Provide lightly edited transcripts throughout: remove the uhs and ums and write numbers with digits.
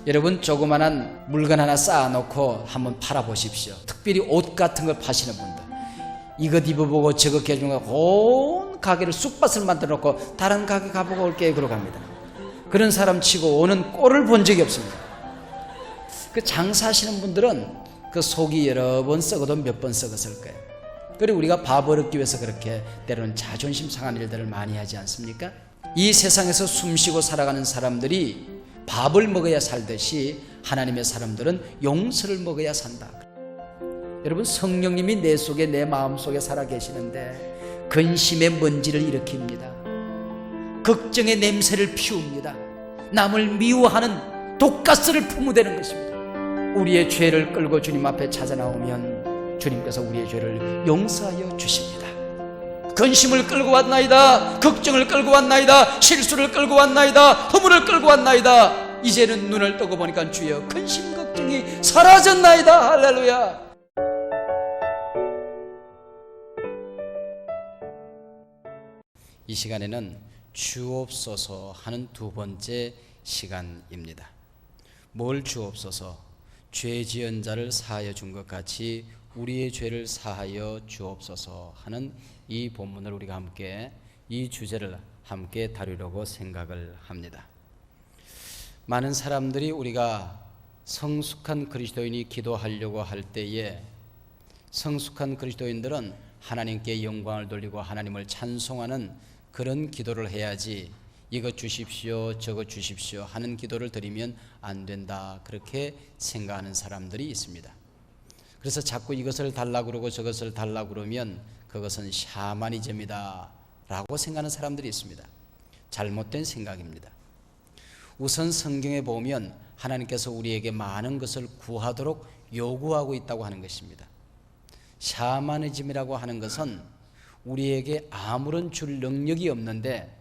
여러분, 조그만한 물건 하나 쌓아놓고 한번 팔아보십시오. 특별히 옷 같은 걸 파시는 분들, 이것 입어보고 저것 해주는 거, 온 가게를 쑥밭을 만들어 놓고 다른 가게 가보고 올게 그러고 갑니다. 그런 사람 치고 오는 꼴을 본 적이 없습니다. 그 장사하시는 분들은 그 속이 여러 번 썩어도 몇 번 썩었을 거예요. 그리고 우리가 밥 얻기 위해서 그렇게 때로는 자존심 상한 일들을 많이 하지 않습니까? 이 세상에서 숨쉬고 살아가는 사람들이 밥을 먹어야 살듯이 하나님의 사람들은 용서를 먹어야 산다. 여러분, 성령님이 내 속에, 내 마음속에 살아 계시는데 근심의 먼지를 일으킵니다. 걱정의 냄새를 피웁니다. 남을 미워하는 독가스를 품어대는 것입니다. 우리의 죄를 끌고 주님 앞에 찾아 나오면 주님께서 우리의 죄를 용서하여 주십니다. 근심을 끌고 왔나이다, 걱정을 끌고 왔나이다, 실수를 끌고 왔나이다, 허물을 끌고 왔나이다. 이제는 눈을 뜨고 보니까 주여 근심 걱정이 사라졌나이다. 할렐루야. 이 시간에는 주옵소서 하는 두 번째 시간입니다. 뭘 주옵소서? 죄 지은 자를 사하여 준 것 같이 우리의 죄를 사하여 주옵소서 하는 이 본문을 우리가 함께, 이 주제를 함께 다루려고 생각을 합니다. 많은 사람들이 우리가 성숙한 그리스도인이 기도하려고 할 때에 성숙한 그리스도인들은 하나님께 영광을 돌리고 하나님을 찬송하는 그런 기도를 해야지 이것 주십시오 저것 주십시오 하는 기도를 드리면 안 된다, 그렇게 생각하는 사람들이 있습니다. 그래서 자꾸 이것을 달라고 그러고 저것을 달라고 그러면 그것은 샤머니즘이다 라고 생각하는 사람들이 있습니다. 잘못된 생각입니다. 우선 성경에 보면 하나님께서 우리에게 많은 것을 구하도록 요구하고 있다고 하는 것입니다. 샤머니즘이라고 하는 것은 우리에게 아무런 줄 능력이 없는데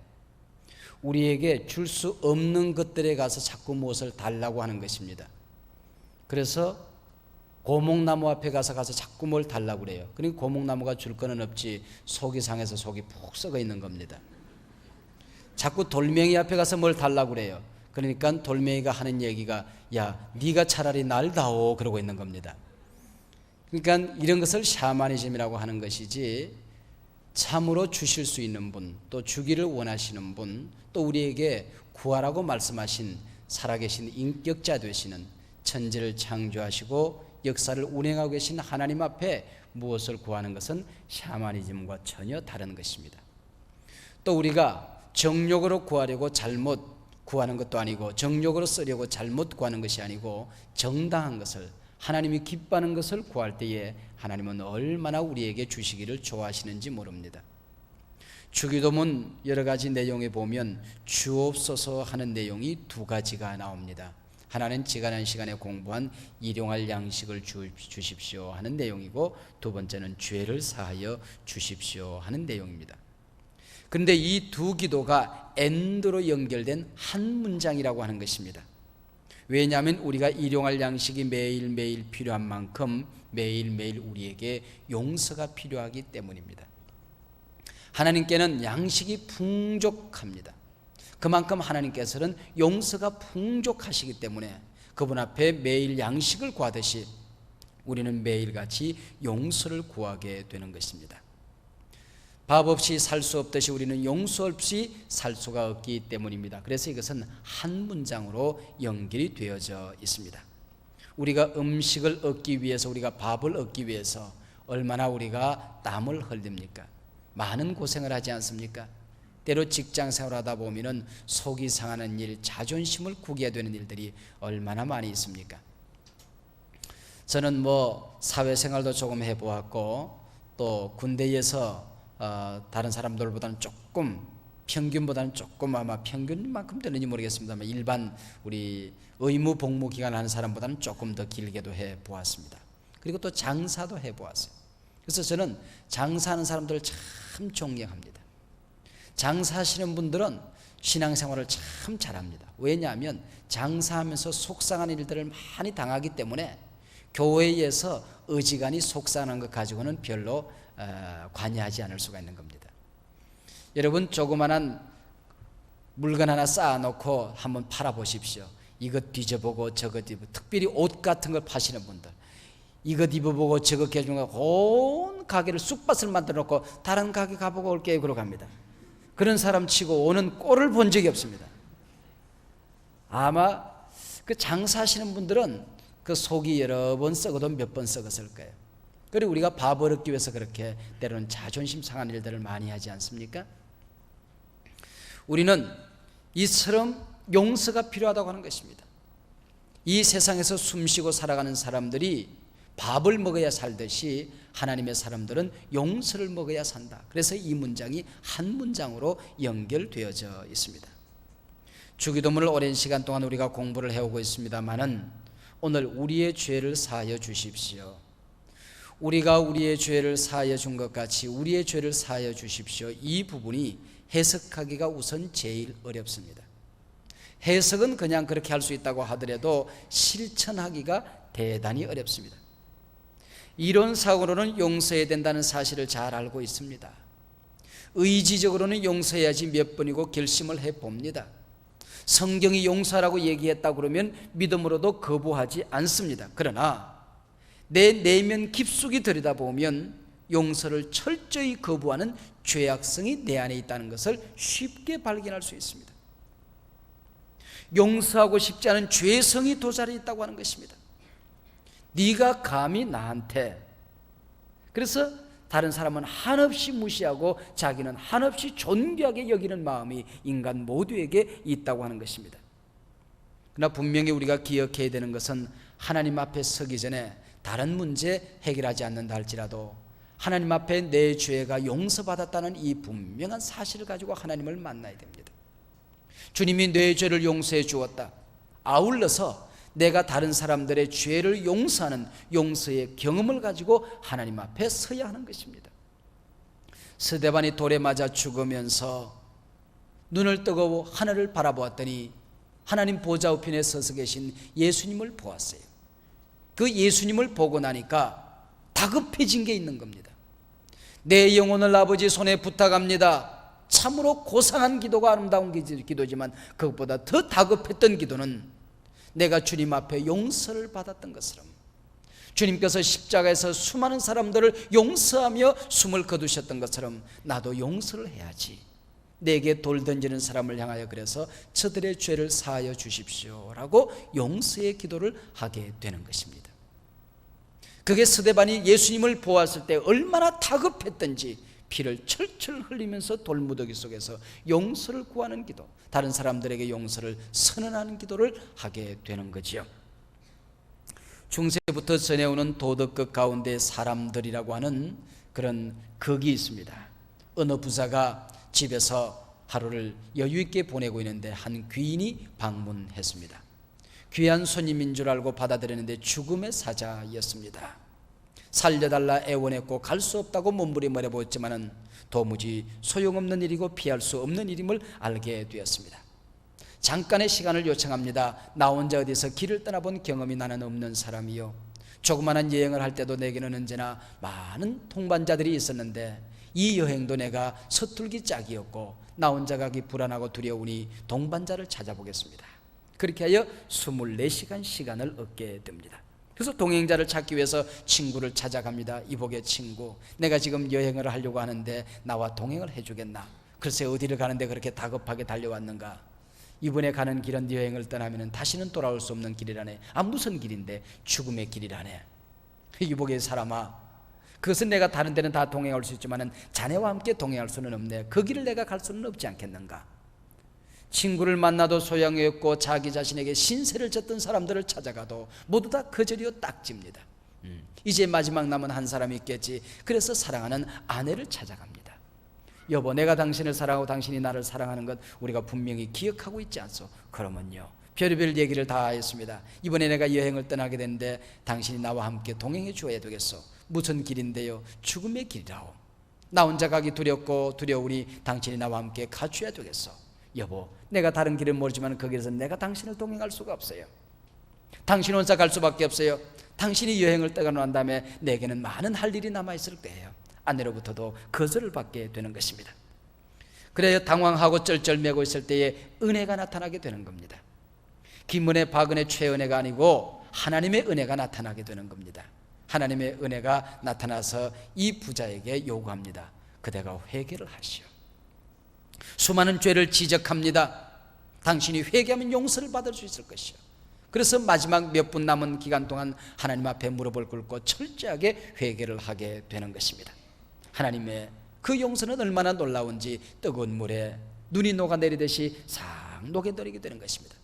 우리에게 줄 수 없는 것들에 가서 자꾸 무엇을 달라고 하는 것입니다. 그래서 고목나무 앞에 가서 자꾸 뭘 달라고 그래요. 그러니까 고목나무가 줄 거는 없지 속이 상해서 속이 푹 썩어 있는 겁니다. 자꾸 돌멩이 앞에 가서 뭘 달라고 그래요. 그러니까 돌멩이가 하는 얘기가 야 네가 차라리 날 다오 그러고 있는 겁니다. 그러니까 이런 것을 샤머니즘이라고 하는 것이지, 참으로 주실 수 있는 분, 또 주기를 원하시는 분, 또 우리에게 구하라고 말씀하신 살아계신 인격자 되시는 천지를 창조하시고 역사를 운행하고 계신 하나님 앞에 무엇을 구하는 것은 샤머니즘과 전혀 다른 것입니다. 또 우리가 정욕으로 구하려고 잘못 구하는 것도 아니고 정욕으로 쓰려고 잘못 구하는 것이 아니고 정당한 것을, 하나님이 기뻐하는 것을 구할 때에 하나님은 얼마나 우리에게 주시기를 좋아하시는지 모릅니다. 주기도문 여러 가지 내용에 보면 주옵소서 하는 내용이 두 가지가 나옵니다. 하나는 지난 시간에 공부한 일용할 양식을 주십시오 하는 내용이고, 두 번째는 죄를 사하여 주십시오 하는 내용입니다. 그런데 이 두 기도가 엔드로 연결된 한 문장이라고 하는 것입니다. 왜냐하면 우리가 일용할 양식이 매일매일 필요한 만큼 매일매일 우리에게 용서가 필요하기 때문입니다. 하나님께는 양식이 풍족합니다. 그만큼 하나님께서는 용서가 풍족하시기 때문에 그분 앞에 매일 양식을 구하듯이 우리는 매일같이 용서를 구하게 되는 것입니다. 밥 없이 살 수 없듯이 우리는 용서 없이 살 수가 없기 때문입니다. 그래서 이것은 한 문장으로 연결이 되어져 있습니다. 우리가 음식을 얻기 위해서, 우리가 밥을 얻기 위해서 얼마나 우리가 땀을 흘립니까? 많은 고생을 하지 않습니까? 때로 직장 생활하다 보면은 속이 상하는 일, 자존심을 구겨야 되는 일들이 얼마나 많이 있습니까? 저는 사회생활도 조금 해보았고, 또 군대에서 다른 사람들보다는 조금, 평균보다는 조금, 아마 평균만큼 되는지 모르겠습니다만 일반 우리 의무 복무 기간 하는 사람보다는 조금 더 길게도 해보았습니다. 그리고 또 장사도 해보았어요. 그래서 저는 장사하는 사람들을 참 존경합니다. 장사하시는 분들은 신앙생활을 참 잘합니다. 왜냐하면 장사하면서 속상한 일들을 많이 당하기 때문에 교회에서 어지간히 속상한 것 가지고는 별로 관여하지 않을 수가 있는 겁니다. 여러분, 조그만한 물건 하나 쌓아놓고 한번 팔아보십시오. 이것 뒤져보고 저것 뒤져보고, 특별히 옷 같은 걸 파시는 분들, 이것 입어보고 저것 개중하고 온 가게를 쑥밭을 만들어 놓고 다른 가게 가보고 올게요 그러고 갑니다. 그런 사람 치고 오는 꼴을 본 적이 없습니다. 아마 그 장사하시는 분들은 그 속이 여러 번 썩어도 몇 번 썩었을 거예요. 그리고 우리가 봐버릇기 위해서 그렇게 때로는 자존심 상한 일들을 많이 하지 않습니까? 우리는 이처럼 용서가 필요하다고 하는 것입니다. 이 세상에서 숨쉬고 살아가는 사람들이 밥을 먹어야 살듯이 하나님의 사람들은 용서를 먹어야 산다. 그래서 이 문장이 한 문장으로 연결되어져 있습니다. 주기도문을 오랜 시간 동안 우리가 공부를 해오고 있습니다마는 오늘 우리의 죄를 사하여 주십시오. 우리가 우리의 죄를 사하여 준 것 같이 우리의 죄를 사하여 주십시오. 이 부분이 해석하기가 우선 제일 어렵습니다. 해석은 그냥 그렇게 할 수 있다고 하더라도 실천하기가 대단히 어렵습니다. 이론상으로는 용서해야 된다는 사실을 잘 알고 있습니다. 의지적으로는 용서해야지 몇 번이고 결심을 해봅니다. 성경이 용서하라고 얘기했다 그러면 믿음으로도 거부하지 않습니다. 그러나 내 내면 깊숙이 들여다보면 용서를 철저히 거부하는 죄악성이 내 안에 있다는 것을 쉽게 발견할 수 있습니다. 용서하고 싶지 않은 죄성이 도사리에 있다고 하는 것입니다. 네가 감히 나한테, 그래서 다른 사람은 한없이 무시하고 자기는 한없이 존귀하게 여기는 마음이 인간 모두에게 있다고 하는 것입니다. 그러나 분명히 우리가 기억해야 되는 것은 하나님 앞에 서기 전에 다른 문제 해결하지 않는다 할지라도 하나님 앞에 내 죄가 용서받았다는 이 분명한 사실을 가지고 하나님을 만나야 됩니다. 주님이 내 죄를 용서해 주었다. 아울러서 내가 다른 사람들의 죄를 용서하는 용서의 경험을 가지고 하나님 앞에 서야 하는 것입니다. 스데반이 돌에 맞아 죽으면서 눈을 뜨고 하늘을 바라보았더니 하나님 보좌 우편에 서서 계신 예수님을 보았어요. 그 예수님을 보고 나니까 다급해진 게 있는 겁니다. 내 영혼을 아버지 손에 부탁합니다. 참으로 고상한 기도가 아름다운 기도지만 그것보다 더 다급했던 기도는 내가 주님 앞에 용서를 받았던 것처럼, 주님께서 십자가에서 수많은 사람들을 용서하며 숨을 거두셨던 것처럼 나도 용서를 해야지. 내게 돌 던지는 사람을 향하여 그래서 저들의 죄를 사하여 주십시오라고 용서의 기도를 하게 되는 것입니다. 그게 스데반이 예수님을 보았을 때 얼마나 다급했던지 피를 철철 흘리면서 돌무더기 속에서 용서를 구하는 기도, 다른 사람들에게 용서를 선언하는 기도를 하게 되는 거지요. 중세부터 전해오는 도덕극 가운데 사람들이라고 하는 그런 극이 있습니다. 어느 부자가 집에서 하루를 여유있게 보내고 있는데 한 귀인이 방문했습니다. 귀한 손님인 줄 알고 받아들였는데 죽음의 사자였습니다. 살려달라 애원했고 갈 수 없다고 몸부림을 해보았지만은 도무지 소용없는 일이고 피할 수 없는 일임을 알게 되었습니다. 잠깐의 시간을 요청합니다. 나 혼자 어디서 길을 떠나본 경험이 나는 없는 사람이요, 조그마한 여행을 할 때도 내게는 언제나 많은 동반자들이 있었는데 이 여행도 내가 서툴기 짝이었고 나 혼자 가기 불안하고 두려우니 동반자를 찾아보겠습니다. 그렇게 하여 24시간 시간을 얻게 됩니다. 그래서 동행자를 찾기 위해서 친구를 찾아갑니다. 이복의 친구, 내가 지금 여행을 하려고 하는데 나와 동행을 해주겠나? 글쎄 어디를 가는데 그렇게 다급하게 달려왔는가? 이번에 가는 길은 여행을 떠나면 다시는 돌아올 수 없는 길이라네. 무슨 길인데? 죽음의 길이라네. 이복의 사람아, 그것은 내가 다른 데는 다 동행할 수 있지만 자네와 함께 동행할 수는 없네. 그 길을 내가 갈 수는 없지 않겠는가? 친구를 만나도 소용이 없고 자기 자신에게 신세를 졌던 사람들을 찾아가도 모두 다 거절이요 딱지입니다. 이제 마지막 남은 한 사람이 있겠지. 그래서 사랑하는 아내를 찾아갑니다. 여보, 내가 당신을 사랑하고 당신이 나를 사랑하는 것 우리가 분명히 기억하고 있지 않소? 그러면요, 별의별 얘기를 다 했습니다. 이번에 내가 여행을 떠나게 되는데 당신이 나와 함께 동행해 주어야 되겠소. 무슨 길인데요? 죽음의 길이라오. 나 혼자 가기 두렵고 두려우니 당신이 나와 함께 가줘야 되겠소. 여보, 내가 다른 길은 모르지만 그 길에서 내가 당신을 동행할 수가 없어요. 당신 혼자 갈 수밖에 없어요. 당신이 여행을 떠나고 난 다음에 내게는 많은 할 일이 남아있을 거예요. 아내로부터도 거절을 받게 되는 것입니다. 그래야 당황하고 쩔쩔매고 있을 때에 은혜가 나타나게 되는 겁니다. 김은혜, 박은혜, 최은혜가 아니고 하나님의 은혜가 나타나게 되는 겁니다. 하나님의 은혜가 나타나서 이 부자에게 요구합니다. 그대가 회개를 하시오. 수많은 죄를 지적합니다. 당신이 회개하면 용서를 받을 수 있을 것이오. 그래서 마지막 몇 분 남은 기간 동안 하나님 앞에 무릎을 꿇고 철저하게 회개를 하게 되는 것입니다. 하나님의 그 용서는 얼마나 놀라운지 뜨거운 물에 눈이 녹아내리듯이 싹 녹아내리게 되는 것입니다.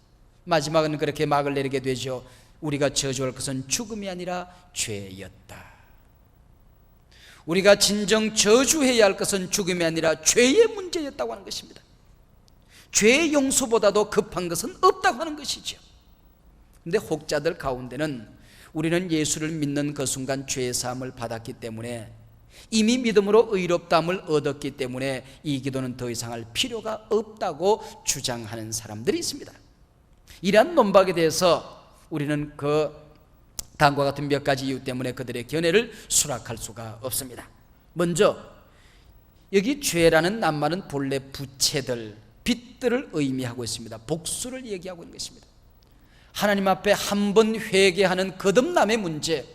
마지막은 그렇게 막을 내리게 되죠. 우리가 저주할 것은 죽음이 아니라 죄였다. 우리가 진정 저주해야 할 것은 죽음이 아니라 죄의 문제였다고 하는 것입니다. 죄의 용서보다도 급한 것은 없다고 하는 것이죠. 그런데 혹자들 가운데는 우리는 예수를 믿는 그 순간 죄의 사함을 받았기 때문에, 이미 믿음으로 의롭다함을 얻었기 때문에 이 기도는 더 이상 할 필요가 없다고 주장하는 사람들이 있습니다. 이러한 논박에 대해서 우리는 그 다음과 같은 몇 가지 이유 때문에 그들의 견해를 수락할 수가 없습니다. 먼저 여기 죄라는 낱말은 본래 부채들, 빚들을 의미하고 있습니다. 복수를 얘기하고 있는 것입니다. 하나님 앞에 한 번 회개하는 거듭남의 문제,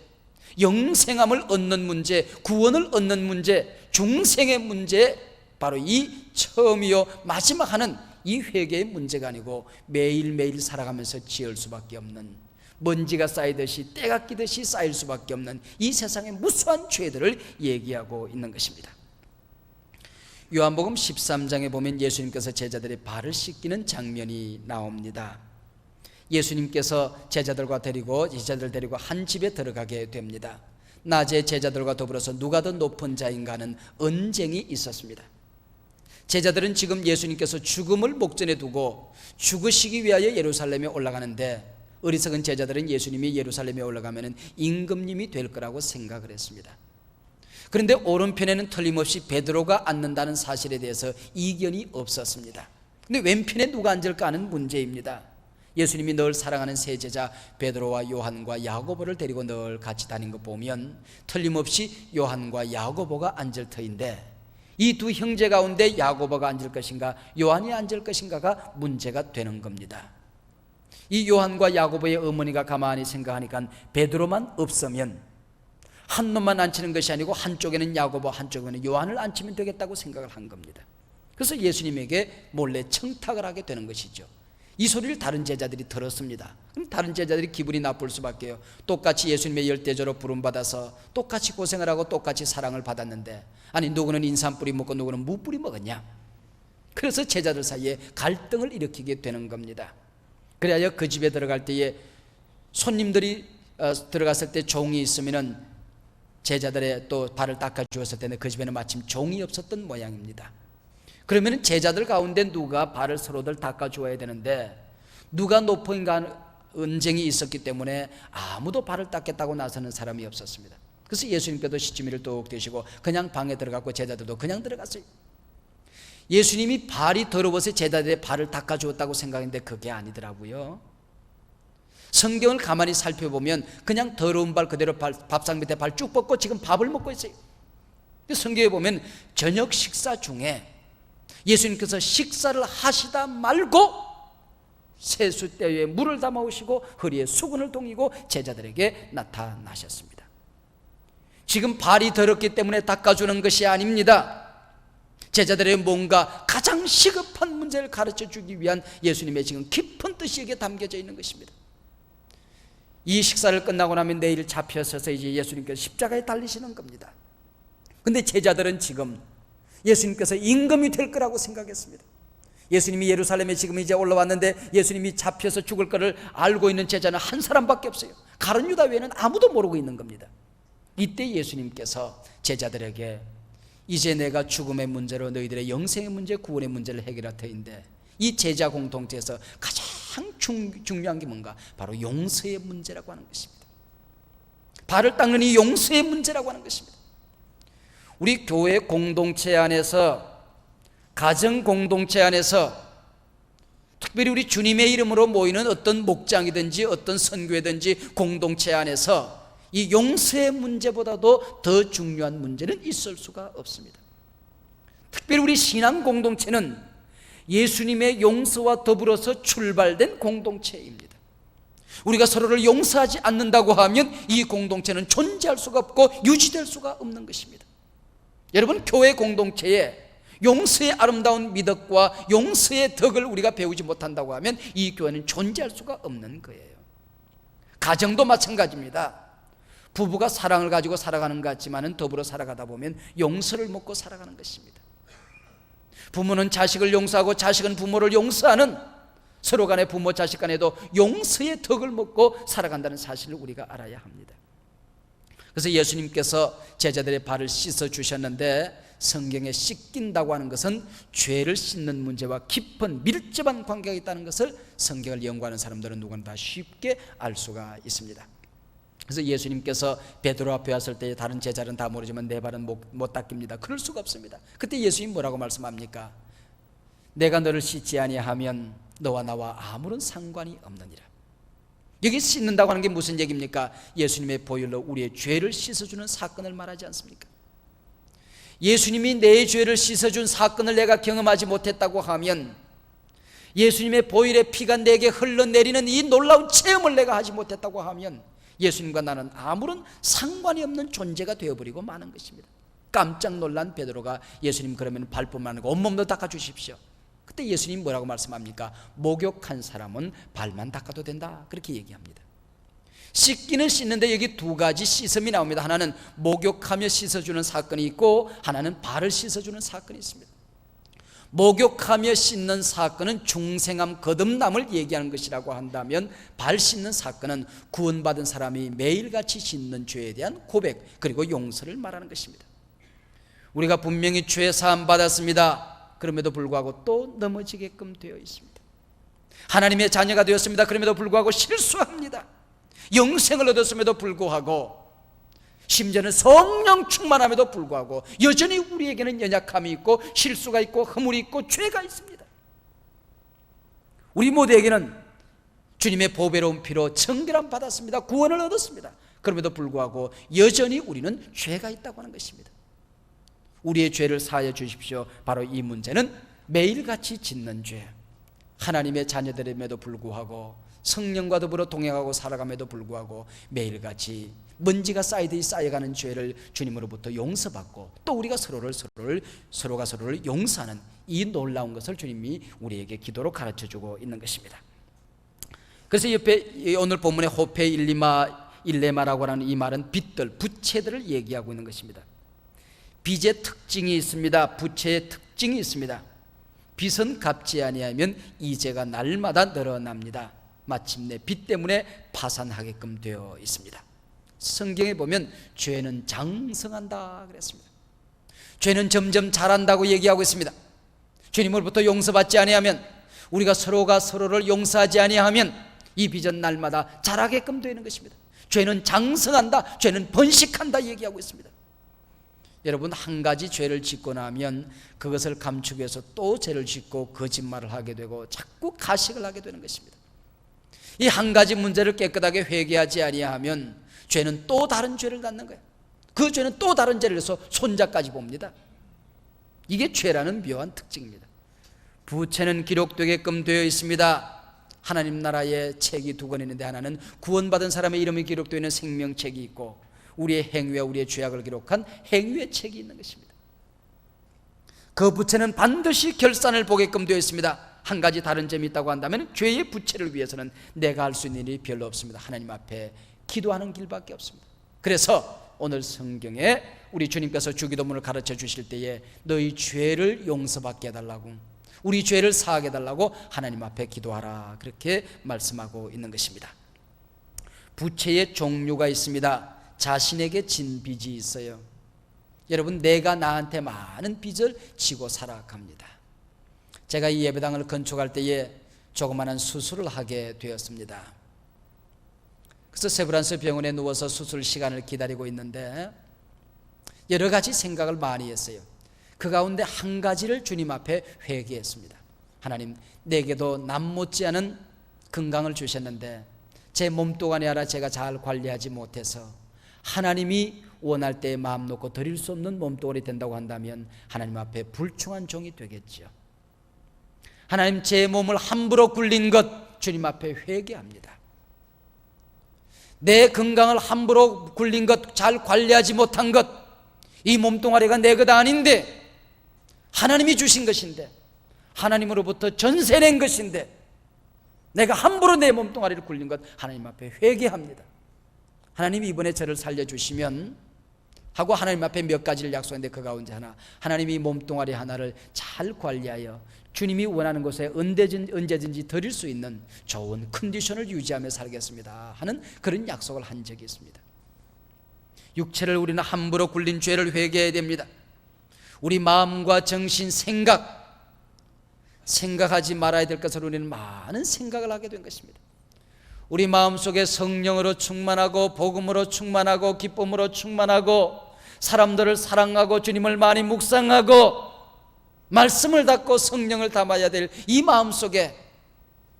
영생함을 얻는 문제, 구원을 얻는 문제, 중생의 문제, 바로 이 처음이요 마지막 하는 이 회개의 문제가 아니고 매일매일 살아가면서 지을 수밖에 없는, 먼지가 쌓이듯이 때가 끼듯이 쌓일 수밖에 없는 이 세상의 무수한 죄들을 얘기하고 있는 것입니다. 요한복음 13장에 보면 예수님께서 제자들의 발을 씻기는 장면이 나옵니다. 예수님께서 제자들 데리고 한 집에 들어가게 됩니다. 낮에 제자들과 더불어서 누가 더 높은 자인가 하는 언쟁이 있었습니다. 제자들은 지금 예수님께서 죽음을 목전에 두고 죽으시기 위하여 예루살렘에 올라가는데, 어리석은 제자들은 예수님이 예루살렘에 올라가면 임금님이 될 거라고 생각을 했습니다. 그런데 오른편에는 틀림없이 베드로가 앉는다는 사실에 대해서 이견이 없었습니다. 그런데 왼편에 누가 앉을까 하는 문제입니다. 예수님이 늘 사랑하는 세 제자 베드로와 요한과 야고보를 데리고 늘 같이 다닌 거 보면 틀림없이 요한과 야고보가 앉을 터인데, 이 두 형제 가운데 야고보가 앉을 것인가 요한이 앉을 것인가가 문제가 되는 겁니다. 이 요한과 야고보의 어머니가 가만히 생각하니까 베드로만 없으면 한 놈만 앉히는 것이 아니고 한쪽에는 야고보, 한쪽에는 요한을 앉히면 되겠다고 생각을 한 겁니다. 그래서 예수님에게 몰래 청탁을 하게 되는 것이죠. 이 소리를 다른 제자들이 들었습니다. 그럼 다른 제자들이 기분이 나쁠 수밖에요. 똑같이 예수님의 열대저로 부름받아서 똑같이 고생을 하고 똑같이 사랑을 받았는데, 아니 누구는 인삼뿌리 먹고 누구는 무뿌리 먹었냐. 그래서 제자들 사이에 갈등을 일으키게 되는 겁니다. 그래야 그 집에 들어갈 때에 손님들이 들어갔을 때 종이 있으면은 제자들의 또 발을 닦아 주었을 텐데 그 집에는 마침 종이 없었던 모양입니다. 그러면 제자들 가운데 누가 발을 서로들 닦아 주어야 되는데, 누가 높은가 언쟁이 있었기 때문에 아무도 발을 닦겠다고 나서는 사람이 없었습니다. 그래서 예수님께도 시치미를 뚝 대시고 그냥 방에 들어갔고 제자들도 그냥 들어갔어요. 예수님이 발이 더러워서 제자들의 발을 닦아 주었다고 생각했는데 그게 아니더라고요. 성경을 가만히 살펴보면 그냥 더러운 발 그대로 밥상 밑에 발 쭉 뻗고 지금 밥을 먹고 있어요. 성경에 보면 저녁 식사 중에 예수님께서 식사를 하시다 말고 세숫대에 물을 담아오시고 허리에 수건을 동이고 제자들에게 나타나셨습니다. 지금 발이 더럽기 때문에 닦아주는 것이 아닙니다. 제자들의 뭔가 가장 시급한 문제를 가르쳐주기 위한 예수님의 지금 깊은 뜻이 여기에 담겨져 있는 것입니다. 이 식사를 끝나고 나면 내일 잡혀서서 이제 예수님께서 십자가에 달리시는 겁니다. 근데 제자들은 지금 예수님께서 임금이 될 거라고 생각했습니다. 예수님이 예루살렘에 지금 이제 올라왔는데 예수님이 잡혀서 죽을 거를 알고 있는 제자는 한 사람밖에 없어요. 가룟 유다 외에는 아무도 모르고 있는 겁니다. 이때 예수님께서 제자들에게 이제 내가 죽음의 문제로 너희들의 영생의 문제, 구원의 문제를 해결할 터인데, 이 제자 공동체에서 가장 중요한 게 뭔가? 바로 용서의 문제라고 하는 것입니다. 발을 닦는 이 용서의 문제라고 하는 것입니다. 우리 교회 공동체 안에서, 가정 공동체 안에서, 특별히 우리 주님의 이름으로 모이는 어떤 목장이든지 어떤 선교회든지 공동체 안에서 이 용서의 문제보다도 더 중요한 문제는 있을 수가 없습니다. 특별히 우리 신앙 공동체는 예수님의 용서와 더불어서 출발된 공동체입니다. 우리가 서로를 용서하지 않는다고 하면 이 공동체는 존재할 수가 없고 유지될 수가 없는 것입니다. 여러분, 교회 공동체에 용서의 아름다운 미덕과 용서의 덕을 우리가 배우지 못한다고 하면 이 교회는 존재할 수가 없는 거예요. 가정도 마찬가지입니다. 부부가 사랑을 가지고 살아가는 것 같지만 더불어 살아가다 보면 용서를 먹고 살아가는 것입니다. 부모는 자식을 용서하고 자식은 부모를 용서하는, 서로 간에 부모 자식 간에도 용서의 덕을 먹고 살아간다는 사실을 우리가 알아야 합니다. 그래서 예수님께서 제자들의 발을 씻어 주셨는데, 성경에 씻긴다고 하는 것은 죄를 씻는 문제와 깊은 밀접한 관계가 있다는 것을 성경을 연구하는 사람들은 누구나 다 쉽게 알 수가 있습니다. 그래서 예수님께서 베드로 앞에 왔을 때 다른 제자는 다 모르지만 내 발은 못 닦입니다. 그럴 수가 없습니다. 그때 예수님 뭐라고 말씀합니까? 내가 너를 씻지 아니하면 너와 나와 아무런 상관이 없느니라. 여기 씻는다고 하는 게 무슨 얘기입니까? 예수님의 보혈로 우리의 죄를 씻어주는 사건을 말하지 않습니까? 예수님이 내 죄를 씻어준 사건을 내가 경험하지 못했다고 하면, 예수님의 보혈의 피가 내게 흘러내리는 이 놀라운 체험을 내가 하지 못했다고 하면 예수님과 나는 아무런 상관이 없는 존재가 되어버리고 마는 것입니다. 깜짝 놀란 베드로가 예수님 그러면 발뿐만 아니고 온몸도 닦아주십시오. 그때 예수님 뭐라고 말씀합니까? 목욕한 사람은 발만 닦아도 된다, 그렇게 얘기합니다. 씻기는 씻는데 여기 두 가지 씻음이 나옵니다. 하나는 목욕하며 씻어주는 사건이 있고, 하나는 발을 씻어주는 사건이 있습니다. 목욕하며 씻는 사건은 중생함 거듭남을 얘기하는 것이라고 한다면, 발 씻는 사건은 구원받은 사람이 매일같이 씻는 죄에 대한 고백, 그리고 용서를 말하는 것입니다. 우리가 분명히 죄 사함 받았습니다. 그럼에도 불구하고 또 넘어지게끔 되어 있습니다. 하나님의 자녀가 되었습니다. 그럼에도 불구하고 실수합니다. 영생을 얻었음에도 불구하고, 심지어는 성령 충만함에도 불구하고 여전히 우리에게는 연약함이 있고 실수가 있고 허물이 있고 죄가 있습니다. 우리 모두에게는 주님의 보배로운 피로 정결함 받았습니다. 구원을 얻었습니다. 그럼에도 불구하고 여전히 우리는 죄가 있다고 하는 것입니다. 우리의 죄를 사하여 주십시오. 바로 이 문제는 매일같이 짓는 죄, 하나님의 자녀들임에도 불구하고 성령과 더불어 동행하고 살아감에도 불구하고 매일같이 먼지가 쌓여가는 죄를 주님으로부터 용서받고, 또 우리가 서로가 서로를 용서하는 이 놀라운 것을 주님이 우리에게 기도로 가르쳐주고 있는 것입니다. 그래서 옆에 오늘 본문의 호페 일레마라고 하는 이 말은 빚들, 부채들을 얘기하고 있는 것입니다. 빚의 특징이 있습니다. 부채의 특징이 있습니다. 빚은 갚지 아니하면 이자가 날마다 늘어납니다. 마침내 빚 때문에 파산하게끔 되어 있습니다. 성경에 보면 죄는 장성한다 그랬습니다. 죄는 점점 자란다고 얘기하고 있습니다. 주님으로부터 용서받지 아니하면, 우리가 서로가 서로를 용서하지 아니하면 이 빚은 날마다 자라게끔 되는 것입니다. 죄는 장성한다, 죄는 번식한다 얘기하고 있습니다. 여러분, 한 가지 죄를 짓고 나면 그것을 감추기 위해서 또 죄를 짓고 거짓말을 하게 되고 자꾸 가식을 하게 되는 것입니다. 이 한 가지 문제를 깨끗하게 회개하지 아니하면 죄는 또 다른 죄를 낳는 거예요. 그 죄는 또 다른 죄를 해서 손자까지 봅니다. 이게 죄라는 묘한 특징입니다. 부채는 기록되게끔 되어 있습니다. 하나님 나라의 책이 두 권 있는데, 하나는 구원받은 사람의 이름이 기록되어 있는 생명책이 있고, 우리의 행위와 우리의 죄악을 기록한 행위의 책이 있는 것입니다. 그 부채는 반드시 결산을 보게끔 되어 있습니다. 한 가지 다른 점이 있다고 한다면, 죄의 부채를 위해서는 내가 할 수 있는 일이 별로 없습니다. 하나님 앞에 기도하는 길밖에 없습니다. 그래서 오늘 성경에 우리 주님께서 주기도문을 가르쳐 주실 때에 너희 죄를 용서받게 해달라고, 우리 죄를 사하게 해달라고 하나님 앞에 기도하라, 그렇게 말씀하고 있는 것입니다. 부채의 종류가 있습니다. 자신에게 진 빚이 있어요. 여러분, 내가 나한테 많은 빚을 지고 살아갑니다. 제가 이 예배당을 건축할 때에 조그마한 수술을 하게 되었습니다. 그래서 세브란스 병원에 누워서 수술 시간을 기다리고 있는데 여러 가지 생각을 많이 했어요. 그 가운데 한 가지를 주님 앞에 회개했습니다. 하나님, 내게도 남 못지않은 건강을 주셨는데 제 몸뚱아리 하나 제가 잘 관리하지 못해서 하나님이 원할 때 마음 놓고 드릴 수 없는 몸뚱아리 된다고 한다면 하나님 앞에 불충한 종이 되겠죠. 하나님, 제 몸을 함부로 굴린 것 주님 앞에 회개합니다. 내 건강을 함부로 굴린 것, 잘 관리하지 못한 것, 이 몸뚱아리가 내 것 아닌데 하나님이 주신 것인데, 하나님으로부터 전세 낸 것인데 내가 함부로 내 몸뚱아리를 굴린 것, 하나님 앞에 회개합니다. 하나님이 이번에 저를 살려주시면 하고 하나님 앞에 몇 가지를 약속했는데 그 가운데 하나, 하나님이 몸뚱아리 하나를 잘 관리하여 주님이 원하는 곳에 언제든지 드릴 수 있는 좋은 컨디션을 유지하며 살겠습니다 하는 그런 약속을 한 적이 있습니다. 육체를 우리는 함부로 굴린 죄를 회개해야 됩니다. 우리 마음과 정신, 생각하지 말아야 될 것을 우리는 많은 생각을 하게 된 것입니다. 우리 마음속에 성령으로 충만하고 복음으로 충만하고 기쁨으로 충만하고 사람들을 사랑하고 주님을 많이 묵상하고 말씀을 닫고 성령을 담아야 될 이 마음속에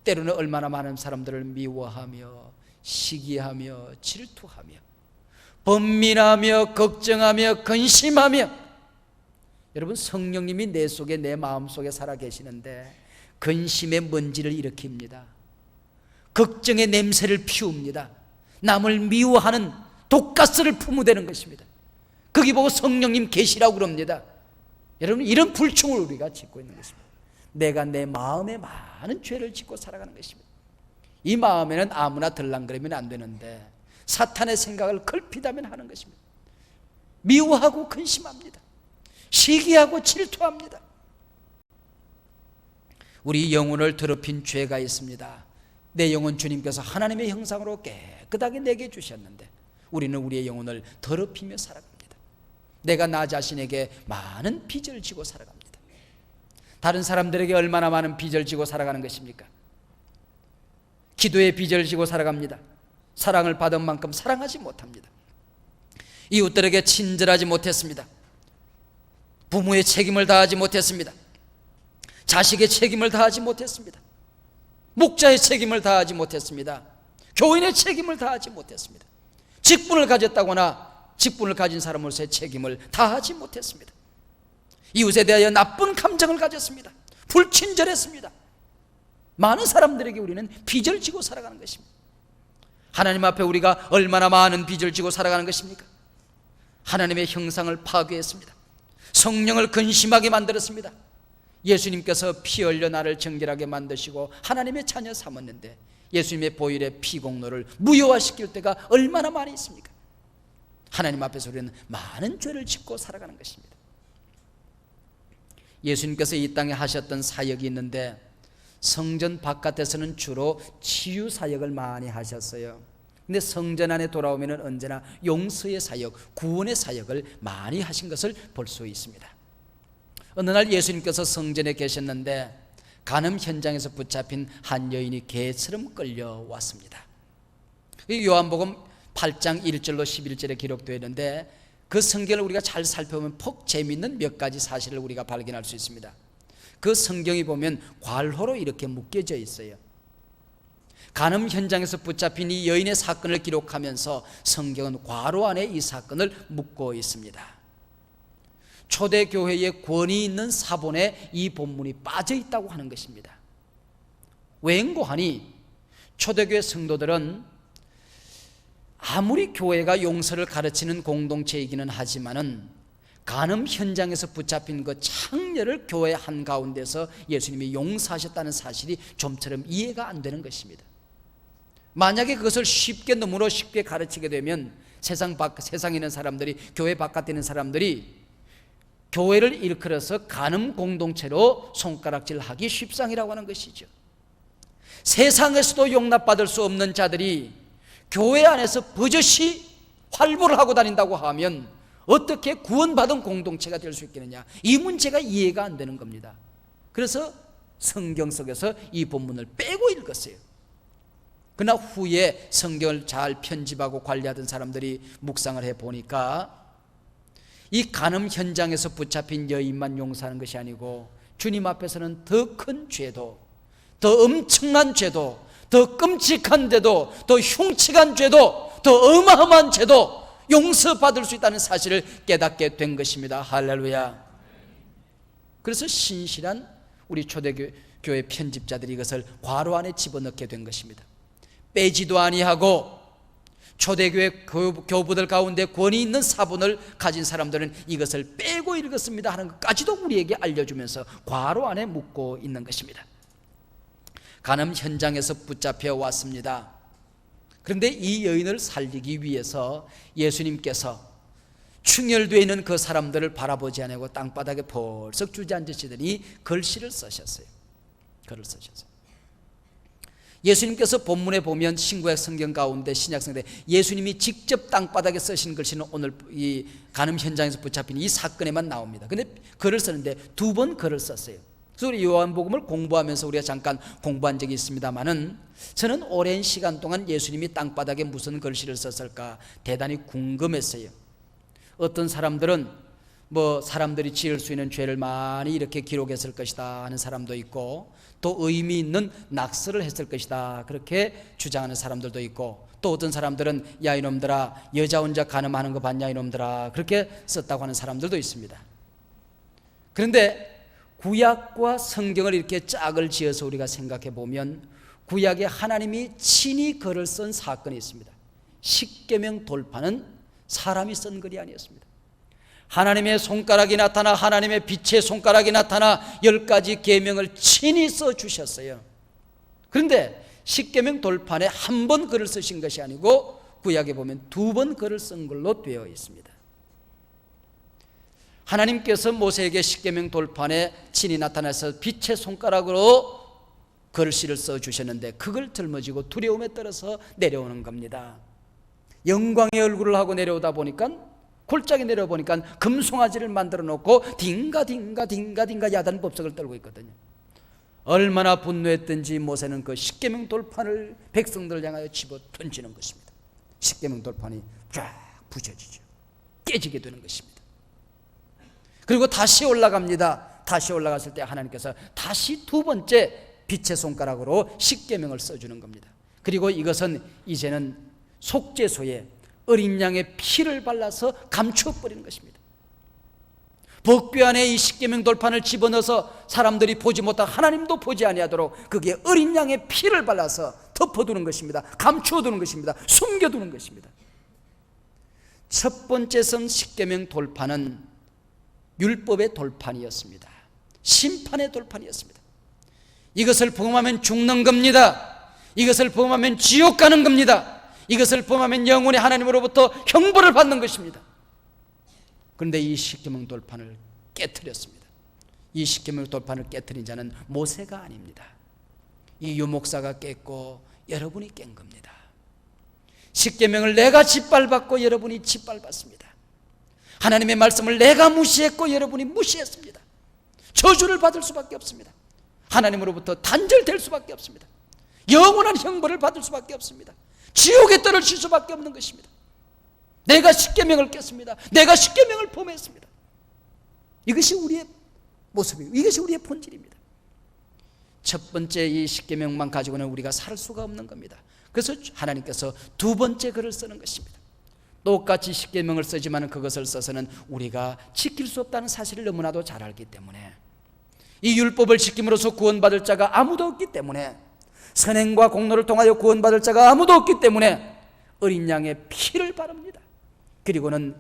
때로는 얼마나 많은 사람들을 미워하며 시기하며 질투하며 번민하며 걱정하며 근심하며, 여러분 성령님이 내 속에, 내 마음속에 살아계시는데 근심의 먼지를 일으킵니다. 걱정의 냄새를 피웁니다. 남을 미워하는 독가스를 품어대는 것입니다. 거기 보고 성령님 계시라고 그럽니다. 여러분 이런 불충을 우리가 짓고 있는 것입니다. 내가 내 마음에 많은 죄를 짓고 살아가는 것입니다. 이 마음에는 아무나 들랑거리면 안 되는데 사탄의 생각을 걸핏하면 하는 것입니다. 미워하고 근심합니다. 시기하고 질투합니다. 우리 영혼을 더럽힌 죄가 있습니다. 내 영혼 주님께서 하나님의 형상으로 깨끗하게 내게 주셨는데 우리는 우리의 영혼을 더럽히며 살아갑니다. 내가 나 자신에게 많은 빚을 지고 살아갑니다. 다른 사람들에게 얼마나 많은 빚을 지고 살아가는 것입니까? 기도의 빚을 지고 살아갑니다. 사랑을 받은 만큼 사랑하지 못합니다. 이웃들에게 친절하지 못했습니다. 부모의 책임을 다하지 못했습니다. 자식의 책임을 다하지 못했습니다. 목자의 책임을 다하지 못했습니다. 교인의 책임을 다하지 못했습니다. 직분을 가졌다거나 직분을 가진 사람으로서의 책임을 다하지 못했습니다. 이웃에 대하여 나쁜 감정을 가졌습니다. 불친절했습니다. 많은 사람들에게 우리는 빚을 지고 살아가는 것입니다. 하나님 앞에 우리가 얼마나 많은 빚을 지고 살아가는 것입니까? 하나님의 형상을 파괴했습니다. 성령을 근심하게 만들었습니다. 예수님께서 피 흘려 나를 정결하게 만드시고 하나님의 자녀 삼았는데 예수님의 보혈의 피 공로를 무효화시킬 때가 얼마나 많이 있습니까? 하나님 앞에서 우리는 많은 죄를 짓고 살아가는 것입니다. 예수님께서 이 땅에 하셨던 사역이 있는데 성전 바깥에서는 주로 치유 사역을 많이 하셨어요. 근데 성전 안에 돌아오면 언제나 용서의 사역, 구원의 사역을 많이 하신 것을 볼 수 있습니다. 어느 날 예수님께서 성전에 계셨는데 간음 현장에서 붙잡힌 한 여인이 개처럼 끌려왔습니다. 요한복음 8장 1절로 11절에 기록되어 있는데 그 성경을 우리가 잘 살펴보면 폭 재미있는 몇 가지 사실을 우리가 발견할 수 있습니다. 그 성경이 보면 괄호로 이렇게 묶여져 있어요. 간음 현장에서 붙잡힌 이 여인의 사건을 기록하면서 성경은 괄호 안에 이 사건을 묶고 있습니다. 초대교회에 권위 있는 사본에 이 본문이 빠져 있다고 하는 것입니다. 왠고하니 초대교회 성도들은 아무리 교회가 용서를 가르치는 공동체이기는 하지만은 간음 현장에서 붙잡힌 그 창녀를 교회 한가운데서 예수님이 용서하셨다는 사실이 좀처럼 이해가 안 되는 것입니다. 만약에 그것을 너무나 쉽게 가르치게 되면 세상에 있는 사람들이, 교회 바깥에 있는 사람들이 교회를 일컬어서 간음 공동체로 손가락질하기 쉽상이라고 하는 것이죠. 세상에서도 용납받을 수 없는 자들이 교회 안에서 버젓이 활보를 하고 다닌다고 하면 어떻게 구원받은 공동체가 될 수 있겠느냐, 이 문제가 이해가 안 되는 겁니다. 그래서 성경 속에서 이 본문을 빼고 읽었어요. 그러나 후에 성경을 잘 편집하고 관리하던 사람들이 묵상을 해보니까 이 간음 현장에서 붙잡힌 여인만 용서하는 것이 아니고 주님 앞에서는 더 큰 죄도, 더 엄청난 죄도, 더 끔찍한 죄도, 더 흉측한 죄도, 더 어마어마한 죄도 용서받을 수 있다는 사실을 깨닫게 된 것입니다. 할렐루야. 그래서 신실한 우리 초대교회 편집자들이 이것을 괄호 안에 집어넣게 된 것입니다. 빼지도 아니하고 초대교회 교부들 가운데 권위 있는 사본을 가진 사람들은 이것을 빼고 읽었습니다 하는 것까지도 우리에게 알려주면서 괄호 안에 묻고 있는 것입니다. 간음 현장에서 붙잡혀 왔습니다. 그런데 이 여인을 살리기 위해서 예수님께서 충혈되어 있는 그 사람들을 바라보지 않고 땅바닥에 벌썩 주저앉으시더니 글씨를 쓰셨어요. 글을 쓰셨어요. 예수님께서 본문에 보면 신구약 성경 가운데 신약 성경에 예수님이 직접 땅바닥에 쓰신 글씨는 오늘 이 간음 현장에서 붙잡힌 이 사건에만 나옵니다. 근데 글을 쓰는데 2번 글을 썼어요. 그래서 우리 요한복음을 공부하면서 우리가 잠깐 공부한 적이 있습니다만은 저는 오랜 시간 동안 예수님이 땅바닥에 무슨 글씨를 썼을까 대단히 궁금했어요. 어떤 사람들은 사람들이 지을 수 있는 죄를 많이 이렇게 기록했을 것이다 하는 사람도 있고, 또 의미 있는 낙서를 했을 것이다 그렇게 주장하는 사람들도 있고, 또 어떤 사람들은 야 이놈들아 여자 혼자 간음하는 거 봤냐 이놈들아 그렇게 썼다고 하는 사람들도 있습니다. 그런데 구약과 성경을 이렇게 짝을 지어서 우리가 생각해 보면 구약에 하나님이 친히 글을 쓴 사건이 있습니다. 십계명 돌파는 사람이 쓴 글이 아니었습니다. 하나님의 손가락이 나타나, 하나님의 빛의 손가락이 나타나 10가지 계명을 친히 써주셨어요. 그런데 십계명 돌판에 한 번 글을 쓰신 것이 아니고 구약에 보면 2번 글을 쓴 걸로 되어 있습니다. 하나님께서 모세에게 십계명 돌판에 친히 나타나서 빛의 손가락으로 글씨를 써주셨는데 그걸 짊어지고 두려움에 떨어서 내려오는 겁니다. 영광의 얼굴을 하고 내려오다 보니까 골짜기 내려보니까 금송아지를 만들어 놓고 딩가 야단 법석을 떨고 있거든요. 얼마나 분노했든지 모세는 그 십계명 돌판을 백성들을 향하여 집어 던지는 것입니다. 십계명 돌판이 쫙 부셔지죠. 깨지게 되는 것입니다. 그리고 다시 올라갑니다. 다시 올라갔을 때 하나님께서 다시 2번째 빛의 손가락으로 십계명을 써주는 겁니다. 그리고 이것은 이제는 속죄소에 어린 양의 피를 발라서 감추어버리는 것입니다. 법궤 안에 이 십계명 돌판을 집어넣어서 사람들이 보지 못하고 하나님도 보지 아니하도록 거기에 어린 양의 피를 발라서 덮어두는 것입니다. 감추어두는 것입니다. 숨겨두는 것입니다. 첫 번째 선 십계명 돌판은 율법의 돌판이었습니다. 심판의 돌판이었습니다. 이것을 범하면 죽는 겁니다. 이것을 범하면 지옥 가는 겁니다. 이것을 범하면 영원히 하나님으로부터 형벌을 받는 것입니다. 그런데 이 십계명 돌판을 깨트렸습니다. 이 십계명 돌판을 깨트린 자는 모세가 아닙니다. 이 유목사가 깼고 여러분이 깬 겁니다. 십계명을 내가 짓밟았고 여러분이 짓밟았습니다. 하나님의 말씀을 내가 무시했고 여러분이 무시했습니다. 저주를 받을 수밖에 없습니다. 하나님으로부터 단절될 수밖에 없습니다. 영원한 형벌을 받을 수밖에 없습니다. 지옥에 떨어질 수밖에 없는 것입니다. 내가 십계명을 깼습니다. 내가 십계명을 범했습니다. 이것이 우리의 모습이고 이것이 우리의 본질입니다. 첫 번째 이 십계명만 가지고는 우리가 살 수가 없는 겁니다. 그래서 하나님께서 2번째 글을 쓰는 것입니다. 똑같이 십계명을 쓰지만 그것을 써서는 우리가 지킬 수 없다는 사실을 너무나도 잘 알기 때문에, 이 율법을 지킴으로써 구원받을 자가 아무도 없기 때문에, 선행과 공로를 통하여 구원받을 자가 아무도 없기 때문에 어린 양의 피를 바릅니다. 그리고는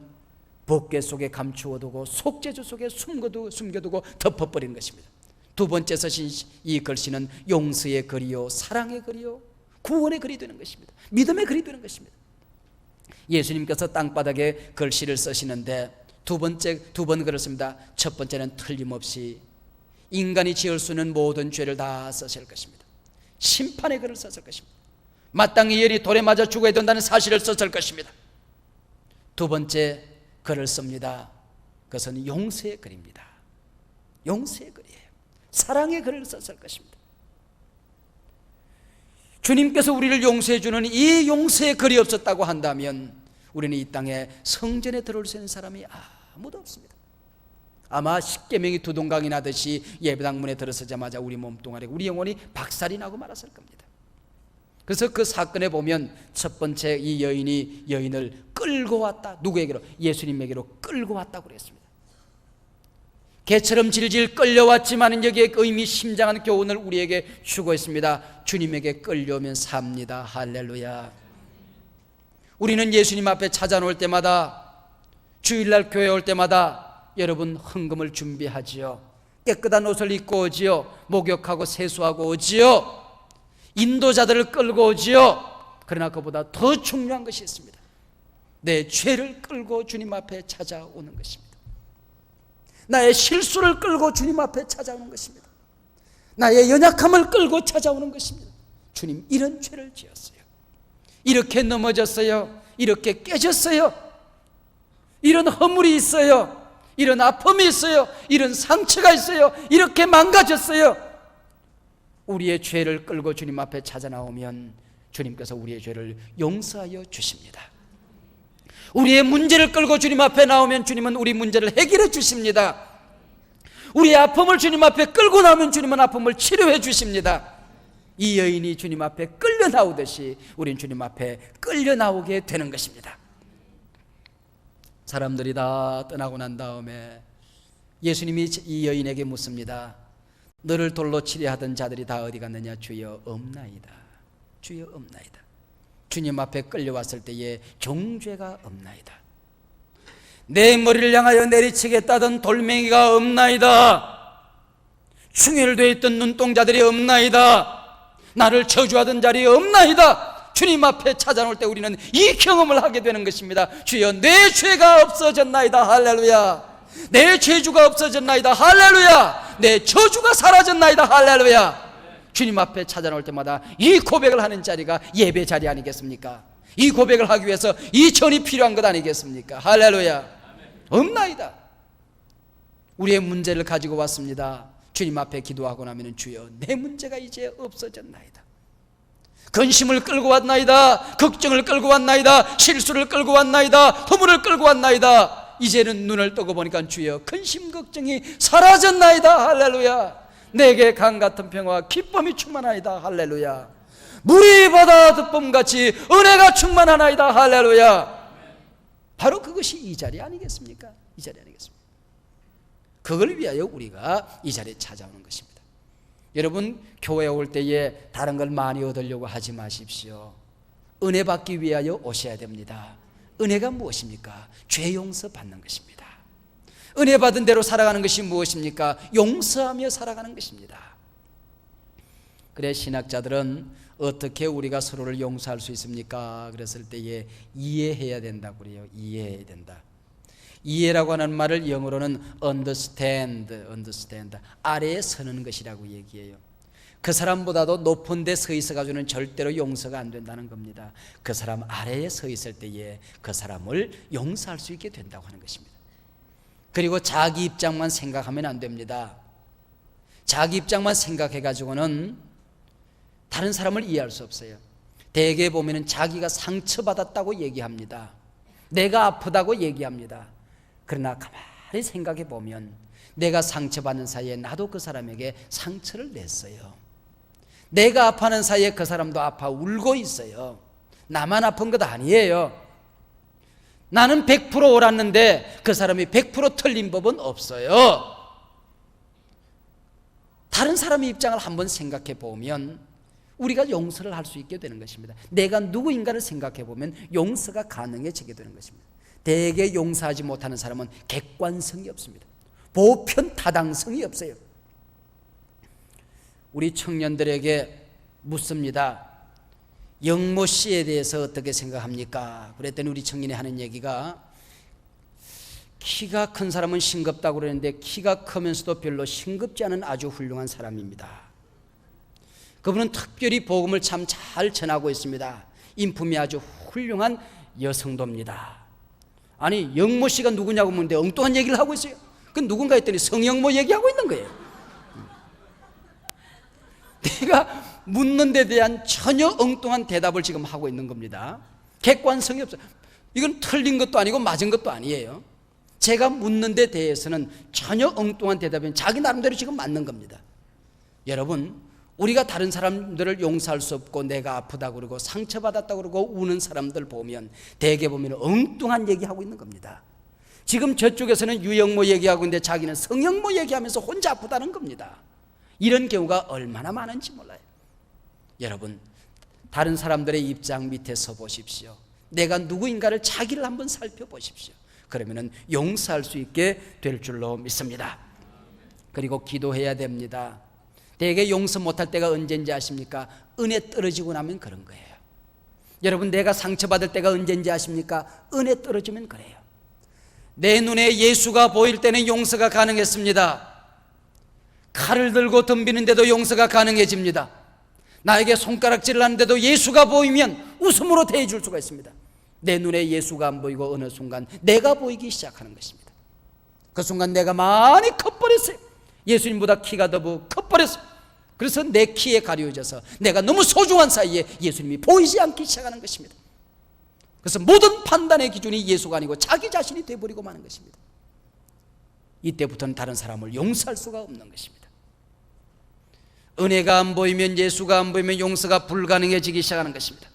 법궤 속에 감추어두고 속죄주 속에 숨겨두고 덮어버리는 것입니다. 2번째 쓰신 이 글씨는 용서의 글이요, 사랑의 글이요, 구원의 글이 되는 것입니다. 믿음의 글이 되는 것입니다. 예수님께서 땅바닥에 글씨를 쓰시는데 2번 글을 씁니다. 첫 번째는 틀림없이 인간이 지을 수 있는 모든 죄를 다 쓰실 것입니다. 심판의 글을 썼을 것입니다. 마땅히 열이 돌에 맞아 죽어야 된다는 사실을 썼을 것입니다. 2번째 글을 씁니다. 그것은 용서의 글입니다. 용서의 글이에요. 사랑의 글을 썼을 것입니다. 주님께서 우리를 용서해 주는 이 용서의 글이 없었다고 한다면 우리는 이 땅에 성전에 들어올 수 있는 사람이 아무도 없습니다. 아마 십계명이 두동강이 나듯이 예배당문에 들어서자마자 우리 몸뚱아리, 우리 영혼이 박살이 나고 말았을 겁니다. 그래서 그 사건에 보면 첫 번째 이 여인이 여인을 끌고 왔다. 누구에게로? 예수님에게로 끌고 왔다고 그랬습니다. 개처럼 질질 끌려왔지만 여기에 의미심장한 교훈을 우리에게 주고 있습니다. 주님에게 끌려오면 삽니다. 할렐루야. 우리는 예수님 앞에 찾아올 때마다, 주일날 교회 올 때마다 여러분 헌금을 준비하지요. 깨끗한 옷을 입고 오지요. 목욕하고 세수하고 오지요. 인도자들을 끌고 오지요. 그러나 그보다 더 중요한 것이 있습니다. 내 죄를 끌고 주님 앞에 찾아오는 것입니다. 나의 실수를 끌고 주님 앞에 찾아오는 것입니다. 나의 연약함을 끌고 찾아오는 것입니다. 주님, 이런 죄를 지었어요. 이렇게 넘어졌어요. 이렇게 깨졌어요. 이런 허물이 있어요. 이런 아픔이 있어요. 이런 상처가 있어요. 이렇게 망가졌어요. 우리의 죄를 끌고 주님 앞에 찾아 나오면 주님께서 우리의 죄를 용서하여 주십니다. 우리의 문제를 끌고 주님 앞에 나오면 주님은 우리 문제를 해결해 주십니다. 우리의 아픔을 주님 앞에 끌고 나오면 주님은 아픔을 치료해 주십니다. 이 여인이 주님 앞에 끌려 나오듯이 우리는 주님 앞에 끌려 나오게 되는 것입니다. 사람들이 다 떠나고 난 다음에 예수님이 이 여인에게 묻습니다. 너를 돌로 치려 하던 자들이 다 어디 갔느냐? 주여 없나이다. 주여 없나이다. 주님 앞에 끌려왔을 때에 정죄가 없나이다. 내 머리를 향하여 내리치겠다던 돌멩이가 없나이다. 충혈되어 있던 눈동자들이 없나이다. 나를 저주하던 자리 없나이다. 주님 앞에 찾아올 때 우리는 이 경험을 하게 되는 것입니다. 주여, 내 죄가 없어졌나이다. 할렐루야. 내 죄주가 없어졌나이다. 할렐루야. 내 저주가 사라졌나이다. 할렐루야. 주님 앞에 찾아올 때마다 이 고백을 하는 자리가 예배 자리 아니겠습니까? 이 고백을 하기 위해서 이 전이 필요한 것 아니겠습니까? 할렐루야. 없나이다. 우리의 문제를 가지고 왔습니다. 주님 앞에 기도하고 나면 주여, 내 문제가 이제 없어졌나이다. 근심을 끌고 왔나이다. 걱정을 끌고 왔나이다. 실수를 끌고 왔나이다. 허물을 끌고 왔나이다. 이제는 눈을 뜨고 보니까 주여, 근심 걱정이 사라졌나이다. 할렐루야. 내게 강같은 평화와 기쁨이 충만하이다. 할렐루야. 물이 바다 득범같이 은혜가 충만하나이다. 할렐루야. 바로 그것이 이 자리 아니겠습니까? 이 자리 아니겠습니까? 그걸 위하여 우리가 이 자리에 찾아오는 것입니다. 여러분, 교회에 올 때에 다른 걸 많이 얻으려고 하지 마십시오. 은혜 받기 위하여 오셔야 됩니다. 은혜가 무엇입니까? 죄 용서 받는 것입니다. 은혜 받은 대로 살아가는 것이 무엇입니까? 용서하며 살아가는 것입니다. 그래, 신학자들은 어떻게 우리가 서로를 용서할 수 있습니까? 그랬을 때에 이해해야 된다고 그래요. 이해해야 된다. 이해라고 하는 말을 영어로는 understand, 아래에 서는 것이라고 얘기해요. 그 사람보다도 높은 데 서 있어가지고는 절대로 용서가 안 된다는 겁니다. 그 사람 아래에 서 있을 때에 그 사람을 용서할 수 있게 된다고 하는 것입니다. 그리고 자기 입장만 생각하면 안 됩니다. 자기 입장만 생각해가지고는 다른 사람을 이해할 수 없어요. 대개 보면은 자기가 상처받았다고 얘기합니다. 내가 아프다고 얘기합니다. 그러나 가만히 생각해 보면 내가 상처받는 사이에 나도 그 사람에게 상처를 냈어요. 내가 아파하는 사이에 그 사람도 아파 울고 있어요. 나만 아픈 것 아니에요. 나는 100% 옳았는데 그 사람이 100% 틀린 법은 없어요. 다른 사람의 입장을 한번 생각해 보면 우리가 용서를 할 수 있게 되는 것입니다. 내가 누구인가를 생각해 보면 용서가 가능해지게 되는 것입니다. 대개 용서하지 못하는 사람은 객관성이 없습니다. 보편 타당성이 없어요. 우리 청년들에게 묻습니다. 영모 씨에 대해서 어떻게 생각합니까? 그랬더니 우리 청년이 하는 얘기가, 키가 큰 사람은 싱겁다고 그러는데 키가 크면서도 별로 싱겁지 않은 아주 훌륭한 사람입니다. 그분은 특별히 복음을 참 잘 전하고 있습니다. 인품이 아주 훌륭한 여성도입니다. 아니, 영모 씨가 누구냐고 묻는데 엉뚱한 얘기를 하고 있어요. 그 누군가 했더니 성영모 얘기하고 있는 거예요. 내가 묻는 데 대한 전혀 엉뚱한 대답을 지금 하고 있는 겁니다. 객관성이 없어요. 이건 틀린 것도 아니고 맞은 것도 아니에요. 제가 묻는 데 대해서는 전혀 엉뚱한 대답은 자기 나름대로 지금 맞는 겁니다. 여러분, 우리가 다른 사람들을 용서할 수 없고 내가 아프다고 그러고 상처받았다고 그러고 우는 사람들 보면 대개 보면 엉뚱한 얘기하고 있는 겁니다. 지금 저쪽에서는 유영모 얘기하고 있는데 자기는 성영모 얘기하면서 혼자 아프다는 겁니다. 이런 경우가 얼마나 많은지 몰라요. 여러분, 다른 사람들의 입장 밑에 서 보십시오. 내가 누구인가를 자기를 한번 살펴보십시오. 그러면 용서할 수 있게 될 줄로 믿습니다. 그리고 기도해야 됩니다. 대개 용서 못할 때가 언제인지 아십니까? 은혜 떨어지고 나면 그런 거예요. 여러분, 내가 상처받을 때가 언제인지 아십니까? 은혜 떨어지면 그래요. 내 눈에 예수가 보일 때는 용서가 가능했습니다. 칼을 들고 덤비는데도 용서가 가능해집니다. 나에게 손가락질을 하는데도 예수가 보이면 웃음으로 대해줄 수가 있습니다. 내 눈에 예수가 안 보이고 어느 순간 내가 보이기 시작하는 것입니다. 그 순간 내가 많이 커버렸어요. 예수님보다 키가 더 커버렸어요. 그래서 내 키에 가려져서 내가 너무 소중한 사이에 예수님이 보이지 않기 시작하는 것입니다. 그래서 모든 판단의 기준이 예수가 아니고 자기 자신이 되어버리고 마는 것입니다. 이때부터는 다른 사람을 용서할 수가 없는 것입니다. 은혜가 안 보이면, 예수가 안 보이면 용서가 불가능해지기 시작하는 것입니다.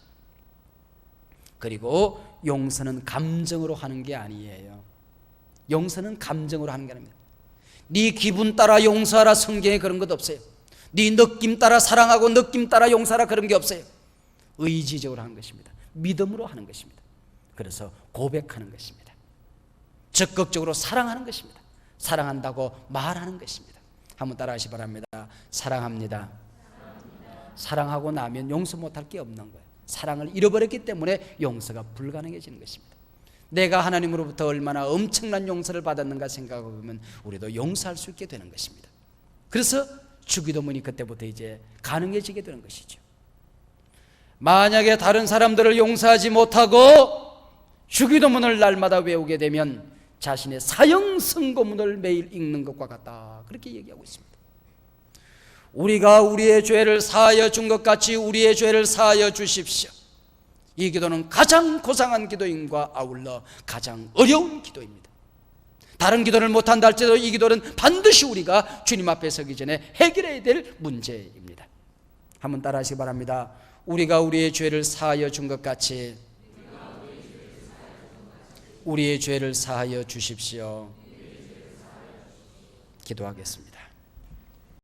그리고 용서는 감정으로 하는 게 아니에요. 용서는 감정으로 하는 게 아닙니다. 네 기분 따라 용서하라, 성경에 그런 것 없어요. 네 느낌 따라 사랑하고 느낌 따라 용서하라, 그런 게 없어요. 의지적으로 하는 것입니다. 믿음으로 하는 것입니다. 그래서 고백하는 것입니다. 적극적으로 사랑하는 것입니다. 사랑한다고 말하는 것입니다. 한번 따라하시 바랍니다. 사랑합니다. 사랑하고 나면 용서 못할 게 없는 거예요. 사랑을 잃어버렸기 때문에 용서가 불가능해지는 것입니다. 내가 하나님으로부터 얼마나 엄청난 용서를 받았는가 생각해보면 우리도 용서할 수 있게 되는 것입니다. 그래서 주기도문이 그때부터 이제 가능해지게 되는 것이죠. 만약에 다른 사람들을 용서하지 못하고 주기도문을 날마다 외우게 되면 자신의 사형 선고문을 매일 읽는 것과 같다, 그렇게 얘기하고 있습니다. 우리가 우리의 죄를 사하여 준 것 같이 우리의 죄를 사하여 주십시오. 이 기도는 가장 고상한 기도임과 아울러 가장 어려운 기도입니다. 다른 기도를 못한다 할지라도 이 기도는 반드시 우리가 주님 앞에 서기 전에 해결해야 될 문제입니다. 한번 따라하시기 바랍니다. 우리가 우리의 죄를 사하여 준 것 같이 우리의 죄를 사하여 주십시오. 기도하겠습니다.